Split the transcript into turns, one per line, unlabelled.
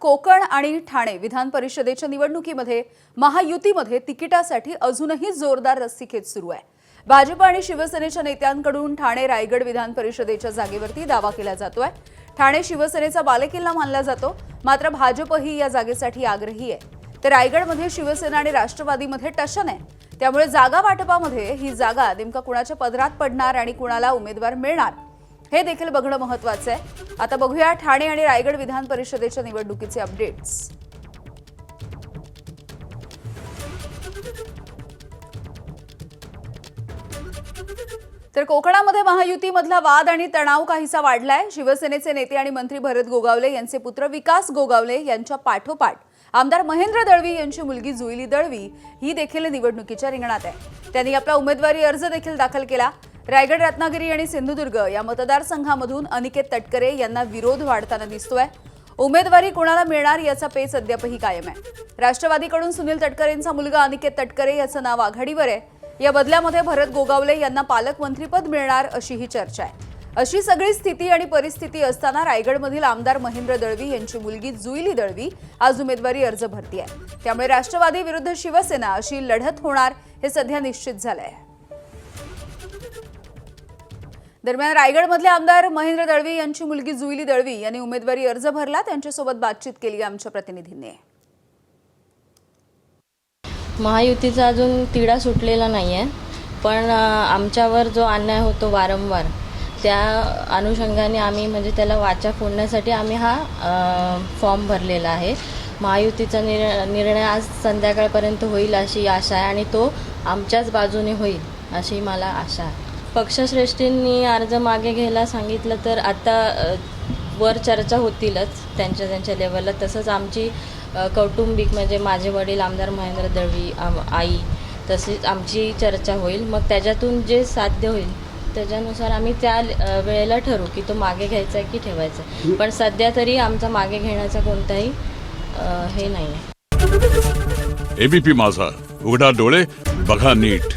कोकण आणि ठाणे विधान परिषदेच्या निवडणुकीमध्ये महायुतीमध्ये तिकिटासाठी अजूनही जोरदार रस्सीखेच सुरू आहे। भाजप आणि शिवसेनेच्या नेत्यांकडून ठाणे रायगड विधान परिषदेच्या जागेवरती दावा केला जातोय। ठाणे शिवसेनेचा बालेकिल्ला मानला जातो, मात्र भाजपही या जागेसाठी आग्रही आहे। तर रायगडमध्ये शिवसेना आणि राष्ट्रवादीमध्ये टशन आहे। त्यामुळे जागा वाटपामध्ये ही जागा नेमका कुणाच्या पदरात पडणार आणि कुणाला उमेदवार मिळणार हे देखील बघणं महत्त्वाचं आहे। आता बघूया ठाणे आणि रायगड विधान परिषदेच्या निवडणुकीचे अपडेट्स। तर कोकणामध्ये महायुतीमधला वाद आणि तणाव काहीसा वाढलाय। शिवसेनेचे नेते आणि मंत्री भरत गोगावले यांचे पुत्र विकास गोगावले यांच्या पाठोपाठ आमदार महेंद्र दळवी यांची मुलगी जुईली दळवी ही देखील निवडणुकीच्या रिंगणात आहे। त्यांनी आपला उमेदवारी अर्ज देखील दाखल केला। रायगड, रत्नागिरी आणि सिंधुदुर्ग या मतदारसंघामधून अनिकेत तटकरे यांना विरोध वाढताना दिसतोय। उमेदवारी कोणाला मिळणार याचा पेच अद्यापही कायम आहे। राष्ट्रवादीकडून सुनील तटकरेंचा मुलगा अनिकेत तटकरे याचं नाव आघाडीवर आहे। या बदल्यामध्ये भरत गोगावले यांना पालकमंत्रीपद मिळणार अशी ही चर्चा आहे। अशी सगळी स्थिती आणि परिस्थिती असताना रायगडमधील आमदार महेंद्र दळवी यांची मुलगी जुईली दळवी आज उमेदवारी अर्ज भरती आहे। त्यामुळे राष्ट्रवादी विरुद्ध शिवसेना अशी लढत होणार हे सध्या निश्चित झालंय। दरम्यान रायगडमधले आमदार महेंद्र दळवी यांची मुलगी जुईली दळवी यांनी उमेदवारी अर्ज भरला। त्यांच्यासोबत बातचीत केली आमच्या प्रतिनिधींनी।
महायुतीचा अजून तिढा सुटलेला नाही आहे, पण आमच्यावर जो अन्याय होतो वारंवार त्या अनुषंगाने आम्ही म्हणजे त्याला वाचा फोडण्यासाठी आम्ही हा फॉर्म भरलेला आहे। महायुतीचा निर्णय आज संध्याकाळपर्यंत होईल अशी आशा आहे आणि तो आमच्याच बाजूने होईल अशी मला आशा आहे। पक्षश्रेष्ठींनी अर्ज मागे घ्यायला सांगितलं तर आता वर चर्चा होतीलच त्यांच्या लेवलला। तसंच आमची कौटुंबिक म्हणजे माझे वडील आमदार महेंद्र दळवी, आई, तसेच आमची चर्चा होईल। मग त्याच्यातून जे साध्य होईल त्याच्यानुसार आम्ही त्या वेळेला ठरवू की तो मागे घ्यायचा की ठेवायचा। पण सध्या तरी आमचा मागे घेण्याचा कोणताही हे नाही आहे।
एबीपी माझा, उघडा डोळे बघा नीट।